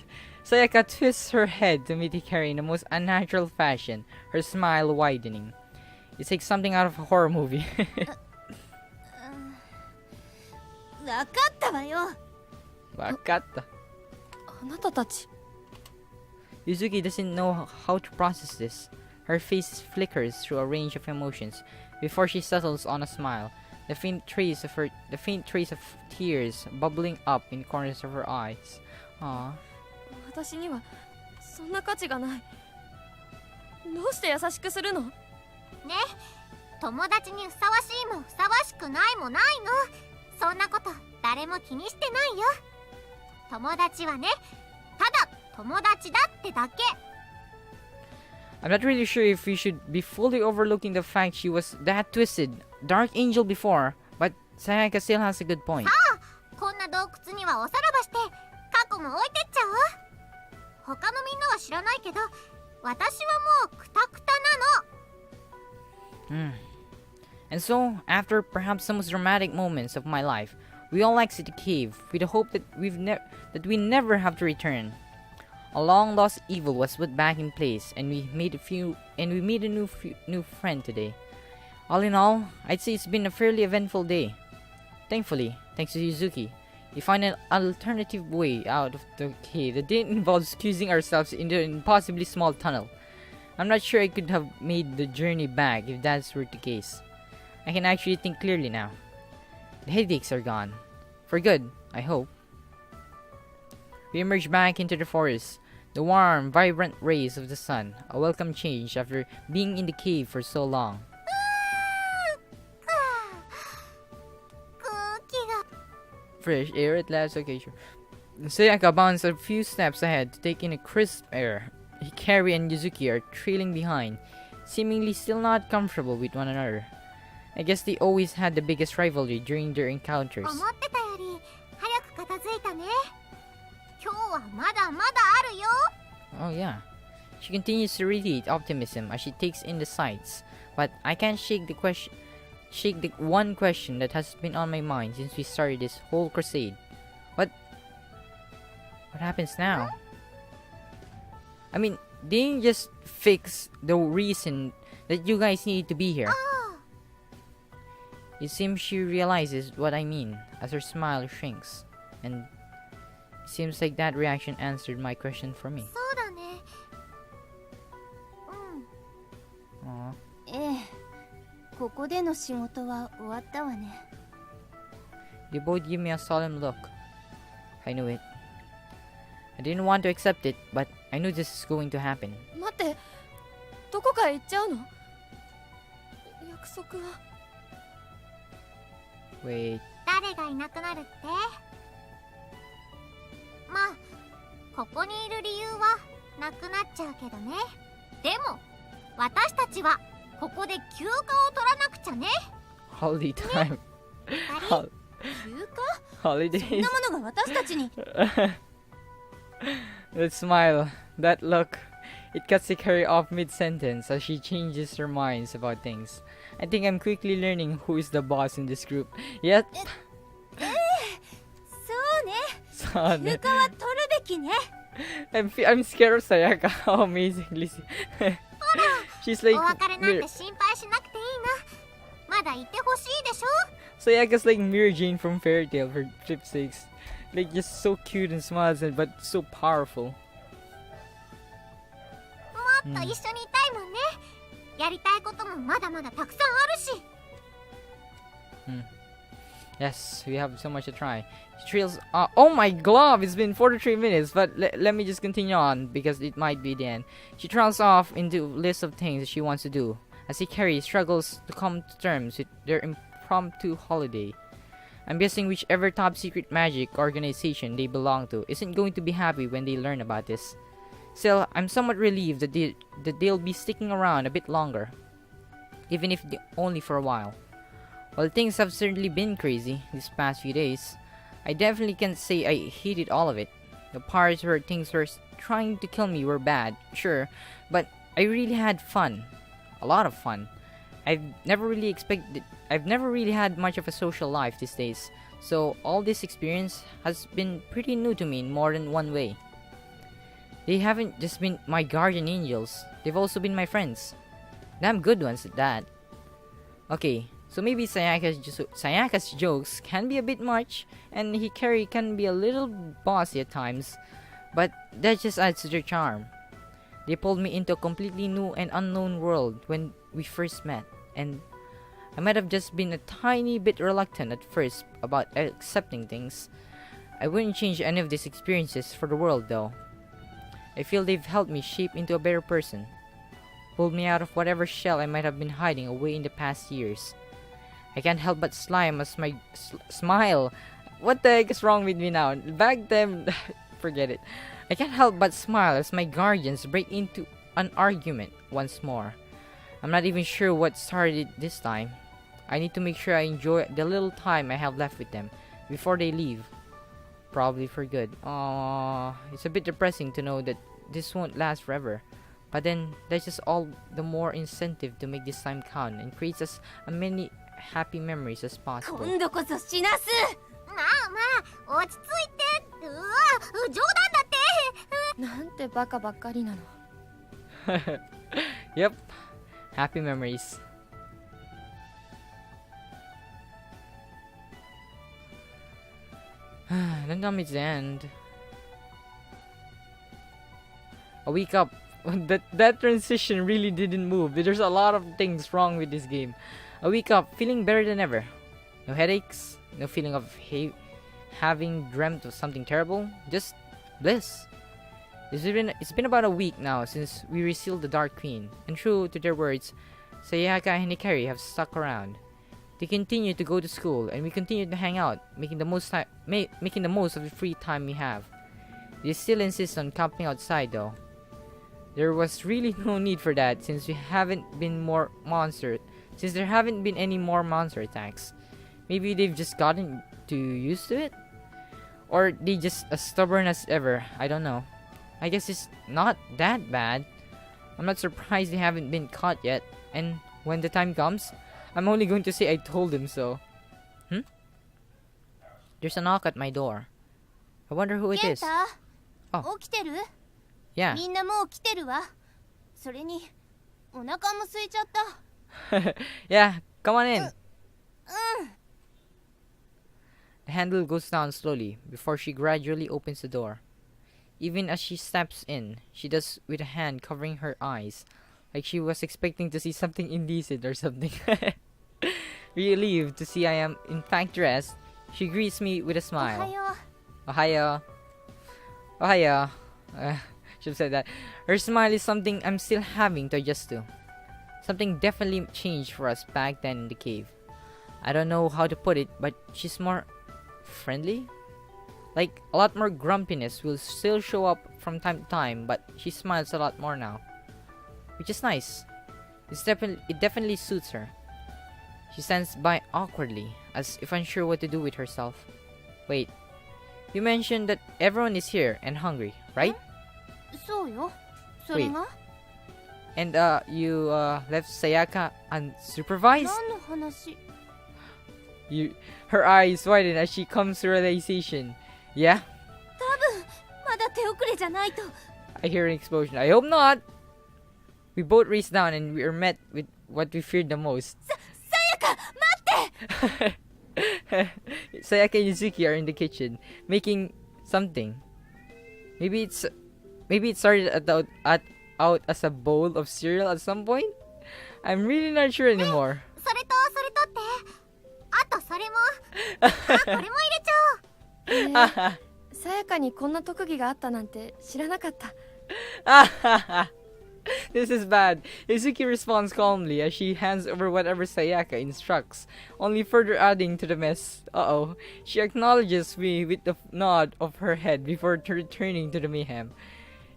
Sayaka twists her head to meet Hikari in the most unnatural fashion, her smile widening. It's like something out of a horror movie. 分かったわよ。 Wakata. あなたたち。 Yuzuki doesn't know how to process this. Her face flickers through a range of emotions before she settles on a smile. the faint trace of tears bubbling up in corners of her eyes. Aww. 私にはそんな価値がない。どうして優しくするの？ね、友達にふさわしいもふさわしくないもないの。そんなこと誰も気にしてないよ。友達はね、ただ友達だってだけ。I'm not really sure if we should be fully overlooking the fact she was that twisted, dark angel before, but Sayaka still has a good point. こんな洞窟にはおさらばして過去も置いてっちゃおう。他のみんなは知らないけど、私はもうクタクタなの。And so, after perhaps the most dramatic moments of my life, we all exit the cave with the hope that we never have to return. A long lost evil was put back in place, and we made a new friend today. All in all, I'd say it's been a fairly eventful day. Thankfully, thanks to Yuzuki, we find an alternative way out of the cave that didn't involve squeezing ourselves into an impossibly small tunnel. I'm not sure I could have made the journey back if that's were the case. I can actually think clearly now. The headaches are gone. For good, I hope. We emerge back into the forest. The warm, vibrant rays of the sun, a welcome change after being in the cave for so long. 空気が Fresh air at last, okay, sure. Sayaka bounds a few steps ahead to take in a crisp air. Hikari and Yuzuki are trailing behind, seemingly still not comfortable with one another. I guess they always had the biggest rivalry during their encounters. 思ってたより早く片付いたね。今日はまだまだあるよ。 Oh yeah. She continues to radiate optimism as she takes in the sights, but I can't shake the one question that has been on my mind since we started this whole crusade. What happens now? I mean, they didn't just fix the reason that you guys need to be here. It seems she realizes what I mean as her smile shrinks, and it seems like that reaction answered my question for me. そうだね。Aww. ええ、ここでの仕事は終わったわね。 They both give me a solemn look. I knew it. I didn't want to accept it, but I knew this is going to happen. 待って、どこかへ行っちゃうの？約束は。Wait. 誰がいなくなるって？まあ、ここにいる理由はなくなっちゃうけどね。でも、私たちはここで休暇を取らなくちゃね。 Holiday time. 二人 休 Holidays. 暇？そんなものが私たちに。 That smile, that look. It cuts Hikari off mid-sentence as she changes her minds about things. I think I'm quickly learning who is the boss in this group. Yet, そうね。 son, 休暇は取るべきね。 I'm scared of Sayaka. How amazingly she's お like 別れなんて心配しなくていいな。まだいてほしいでしょ。 Sayaka's like Mirror Jane from Fairy Tail for flip sakes. Like just so cute and smiles but so powerful. もっと一緒にいたいもんね。やりたいこともまだまだたくさんあるし。 Yes, we have so much to try. She trails. Oh my glove! It's been 43 minutes, but let me just continue on because it might be the end. She trails off into a list of things that she wants to do as Hikari struggles to come to terms with their impromptu holiday. I'm guessing whichever top secret magic organization they belong to isn't going to be happy when they learn about this. Still, I'm somewhat relieved that they'll be sticking around a bit longer, even if only for a while. While things have certainly been crazy these past few days, I definitely can't say I hated all of it. The parts where things were trying to kill me were bad, sure, but I really had fun. A lot of fun. I've never really had much of a social life these days, so all this experience has been pretty new to me in more than one way. They haven't just been my guardian angels, they've also been my friends. Damn good ones at that. Okay, so maybe Sayaka's jokes can be a bit much, and Hikari can be a little bossy at times, but that just adds to their charm. They pulled me into a completely new and unknown world when we first met, and I might have just been a tiny bit reluctant at first about accepting things. I wouldn't change any of these experiences for the world though. I feel they've helped me shape into a better person. Pulled me out of whatever shell I might have been hiding away in the past years. I can't help but smile. What the heck is wrong with me now? Back then, forget it. I can't help but smile as my guardians break into an argument once more. I'm not even sure what started it this time. I need to make sure I enjoy the little time I have left with them before they leave. Probably for good. Aww, it's a bit depressing to know that this won't last forever. But then, that's just all the more incentive to make this time count and create as many happy memories as possible. 今度こそしなす。まあまあ落ち着いて。うわ冗談だって。なんてバカばっかりなの。Yep, happy memories. Then comes the end. A week up. that transition really didn't move. There's a lot of things wrong with this game. A week up, feeling better than ever. No headaches, no feeling of having dreamt of something terrible. Just bliss. It's been about a week now since we resealed the Dark Queen, and true to their words, Sayaka and Hikari have stuck around. They continue to go to school, and we continue to hang out, making the most of the free time we have. They still insist on camping outside, though. There was really no need for that since there haven't been any more monster attacks. Maybe they've just gotten used to it, or they just as stubborn as ever. I don't know. I guess it's not that bad. I'm not surprised they haven't been caught yet, and when the time comes, I'm only going to say I told him so. There's a knock at my door. I wonder who it is. Oh. 起きてる？ Yeah. みんなもう来てるわ。それにお腹も空いちゃった。Yeah, come on in. The handle goes down slowly before she gradually opens the door. Even as she steps in, she does with a hand covering her eyes, like she was expecting to see something indecent or something. Relieved to see I am in fact dressed, she greets me with a smile. Ohayo. Ohayo. Should have said that. Her smile is something I'm still having to adjust to. Something definitely changed for us back then in the cave. I don't know how to put it, but she's more friendly? Like, a lot more grumpiness will still show up from time to time, but she smiles a lot more now. Which is nice. It definitely suits her. She stands by awkwardly, as if unsure what to do with herself. Wait, you mentioned that everyone is here and hungry, right? そうよ。それが？ And you left Sayaka unsupervised? 何の話？ Her eyes widen as she comes to realization. Yeah? 多分まだ手遅れじゃないと。 I hear an explosion. I hope not! We both race down and we are met with what we feared the most. さやか、待って！ Sayaka and Yuzuki are in the kitchen, making something. Maybe it started out as a bowl of cereal at some point? I'm really not sure anymore. それとってあとそれもこれも入れちゃおう。さやかにこんな特技があったなんて知らなかった。This is bad. Yuzuki responds calmly as she hands over whatever Sayaka instructs, only further adding to the mess. Uh-oh. She acknowledges me with a nod of her head before returning to the mayhem.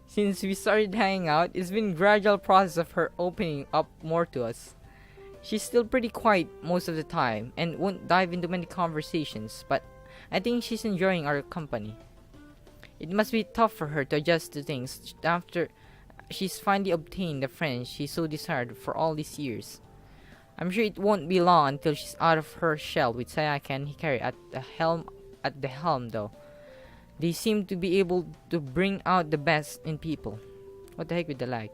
Since we started hanging out, it's been a gradual process of her opening up more to us. She's still pretty quiet most of the time and won't dive into many conversations, but I think she's enjoying our company. It must be tough for her to adjust to things after she's finally obtained the friends she so desired for all these years. I'm sure it won't be long until she's out of her shell with Sayaka and Hikari at the helm though. They seem to be able to bring out the best in people. What the heck with the lag?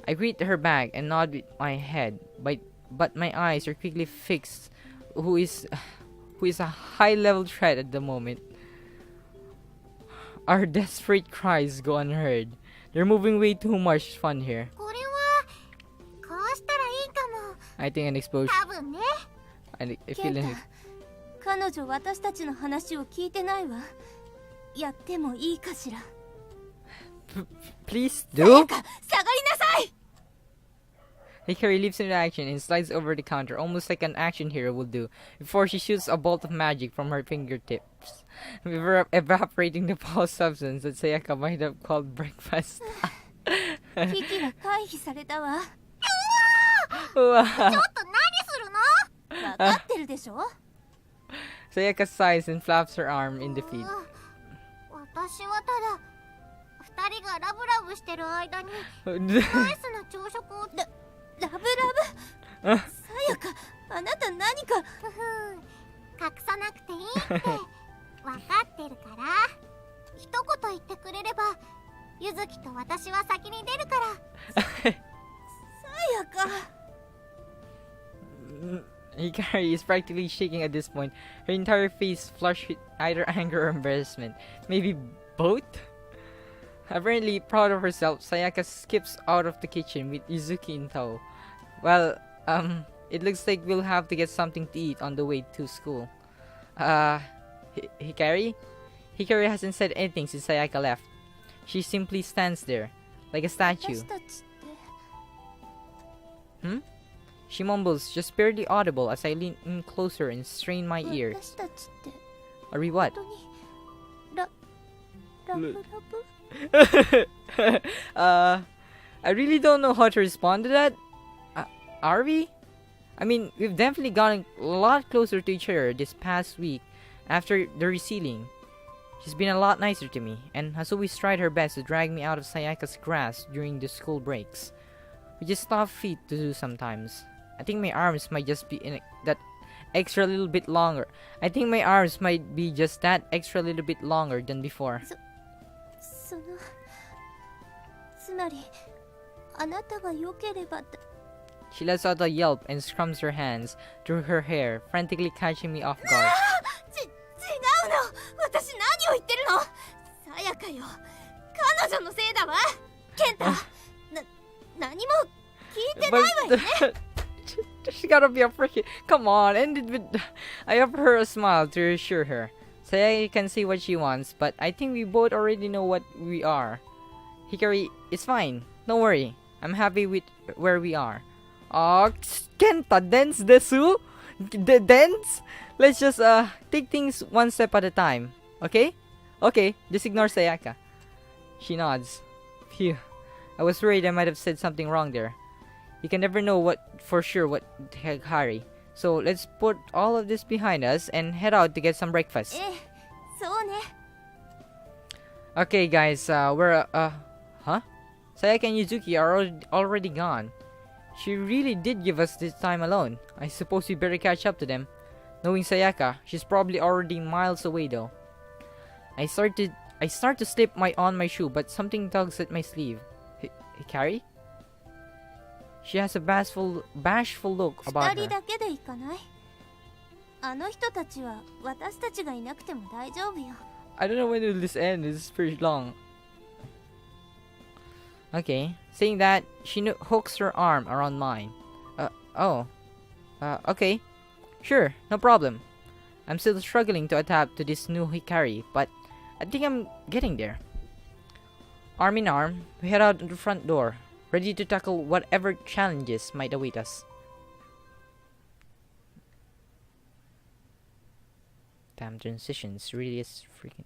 I greet her back and nod with my head, but my eyes are quickly fixed who is a high-level threat at the moment. Our desperate cries go unheard. They're moving way too much fun here. これはこうしたらいいかも。 I think an explosion. 多分ね。I ケ feel ン it. タ、彼女私たちの話を聞いてないわ。やってもいいかしら。 Please さや do. か、下がりなさい。 Hikari leaps into action and slides over the counter, almost like an action hero would do, before she shoots a bolt of magic from her fingertips, evaporating the pulse substance that Sayaka might have called breakfast. 危機は回避されたわ。ちょっと何するの？わかってるでしょ。 Sayaka sighs and flaps her arm in defeat. 私はただ二人がラブラブしてる間にナイスな朝食をラブラブ。さやか、あなた何か。隠さなくていいって分かってるから。一言言ってくれればゆずきと私は先に出るから。さやか。 Hikari is practically shaking at this point, her entire face flushed with either anger or embarrassment. Maybe both? Apparently proud of herself, Sayaka skips out of the kitchen with Yuzuki in tow. Well, it looks like we'll have to get something to eat on the way to school. Hikari? Hikari hasn't said anything since Sayaka left. She simply stands there, like a statue. 私たちって。 Hmm? She mumbles, just barely audible as I lean in closer and strain my ears. 私たちって。 Are we what? 本当にラブラブ。I really don't know how to respond to that. Are we? I mean, we've definitely gotten a lot closer to each other this past week after the resealing. She's been a lot nicer to me, and has always tried her best to drag me out of Sayaka's grasp during the school breaks. We just stop feet to do sometimes. I think my arms might just be in that extra little bit longer. I think my arms might be just that extra little bit longer than before. そのつまりあなたが良ければ。 She lets out a yelp and scrums her hands through her hair, frantically catching me off guard. 違うの。私何を言ってるの。さやかよ、彼女のせいだわ。ケンタ、何も聞いてないわよね。 She gotta be a freaking. Come on, end it with. I offer her a smile to reassure her. Sayaka can say what she wants, but I think we both already know what we are. Hikari, it's fine. Don't worry. I'm happy with where we are. Kenta, dense desu? Dense? Let's just take things one step at a time. Okay? Okay, just ignore Sayaka. She nods. Phew. I was worried I might have said something wrong there. You can never know what for sure what Hikari. So let's put all of this behind us and head out to get some breakfast. そうね。 Okay, guys, we're huh? Sayaka and Yuzuki are already gone. She really did give us this time alone. I suppose we better catch up to them. Knowing Sayaka, she's probably already miles away though. I start to slip on my shoe, but something tugs at my sleeve. Hikari? She has a bashful look 二 about 人 her. だけで行かない。あの人たちは私たちがいなくても大丈夫よ。 I don't know when will this end. This is pretty long. Okay, saying that, she hooks her arm around mine. Okay. Sure, no problem. I'm still struggling to adapt to this new Hikari, but I think I'm getting there. Arm in arm, we head out the front door, ready to tackle whatever challenges might await us. Damn, transitions really is freaking...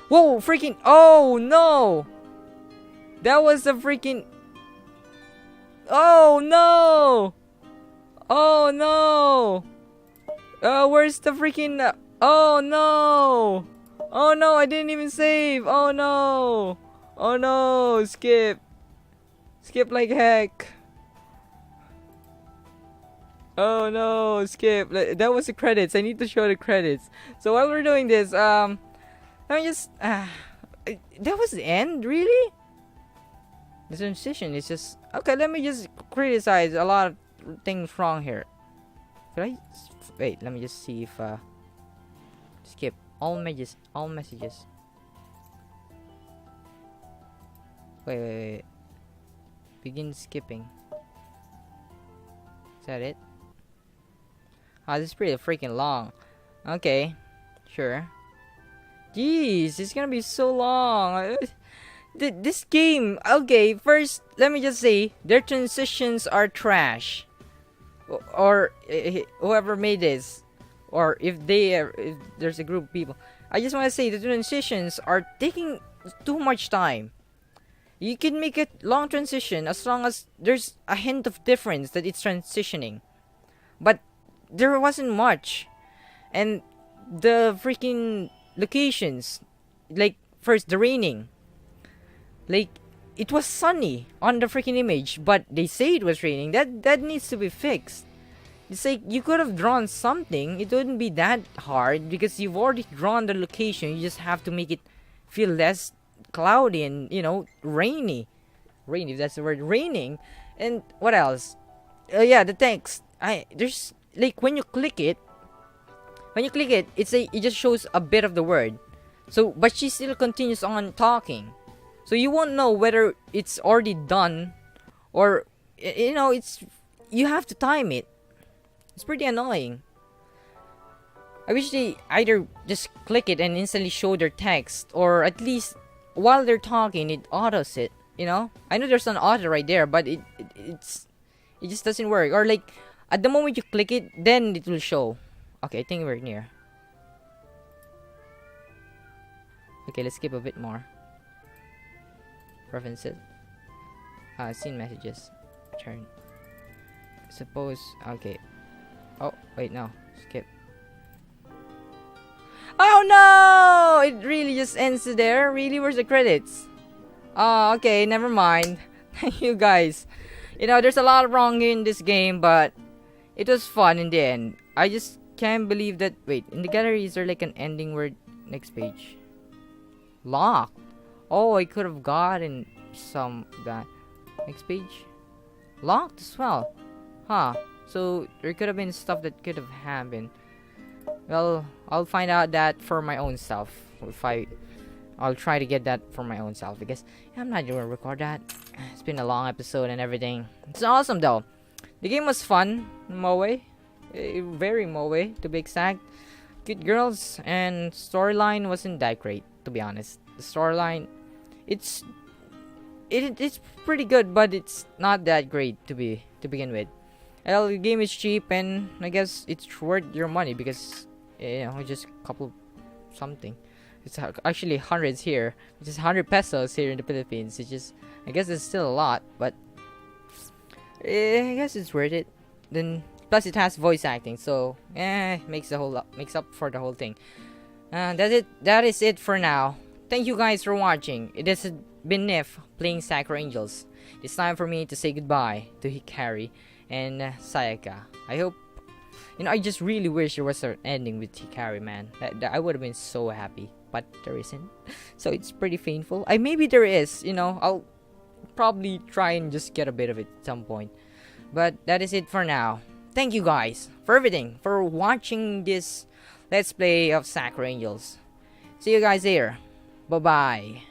Whoa, freaking... Oh, no! That was a freaking... Oh, no! Oh, no! Where's the freaking... Oh, no! Oh, no, I didn't even save! Oh, no! Oh, no! Skip! Skip like heck! Oh, no! Skip! That was the credits. I need to show the credits. So while we're doing this, let me just... that was the end? Really? The transition is just... Okay, let me just criticize a lot of things wrong here. Could I... Wait, let me just see if... Skip. All messages. Wait. Begin skipping. Is that it? Oh, this is pretty freaking long. Okay, sure. Jeez, it's gonna be so long. This game, okay, first, let me just say, their transitions are trash. Or whoever made this. Or if there's a group of people. I just want to say the transitions are taking too much time. You can make a long transition as long as there's a hint of difference that it's transitioning. But there wasn't much. And the freaking locations, like first the raining, like it was sunny on the freaking image, but they say it was raining. That needs to be fixed. It's like you could have drawn something. It wouldn't be that hard because you've already drawn the location. You just have to make it feel less cloudy and, you know, rainy. Rainy, if that's the word. Raining. And what else? Yeah, the text. There's like when you click it, it just shows a bit of the word. So, but she still continues on talking. So you won't know whether it's already done or, you know, you have to time it. It's pretty annoying. I wish they either just click it and instantly show their text, or at least while they're talking, it autos it. You know, I know there's an auto right there, but it just doesn't work. Or like at the moment you click it, then it will show. Okay, I think we're near. Okay, let's skip a bit more. Preferences. Scene messages. Turn. Suppose. Okay. Oh, wait, no. Skip. Oh no! It really just ends there? Really? Where's the credits? Oh, okay, never mind. Thank you guys. You know, there's a lot wrong in this game, but it was fun in the end. I just can't believe that. Wait, in the gallery, is there like an ending word? Next page. Locked. Oh, I could have gotten some that. Next page. Locked as well. Huh. So there could have been stuff that could have happened. Well, I'll find out that for my own self. I'll try to get that for my own self because I'm not gonna record that. It's been a long episode and everything. It's awesome though. The game was fun, Moe. Very Moe to be exact. Good girls, and storyline wasn't that great, to be honest. The storyline, it's pretty good, but it's not that great to begin with. Well, the game is cheap, and I guess it's worth your money because, you know, just a couple something. It's actually hundreds here, which is 100 pesos here in the Philippines. It's just, I guess it's still a lot, but I guess it's worth it. Then plus it has voice acting, so makes up for the whole thing. That is it for now. Thank you guys for watching. It has been Nif playing Sakura Angels. It's time for me to say goodbye to Hikari and Sayaka. I hope, you know, I just really wish there was an ending with Hikari, man. That I would have been so happy, but there isn't. So it's pretty painful. Maybe there is, you know. I'll probably try and just get a bit of it at some point. But that is it for now. Thank you guys for everything, for watching this Let's Play of Sakura Angels. See you guys there. Bye-bye.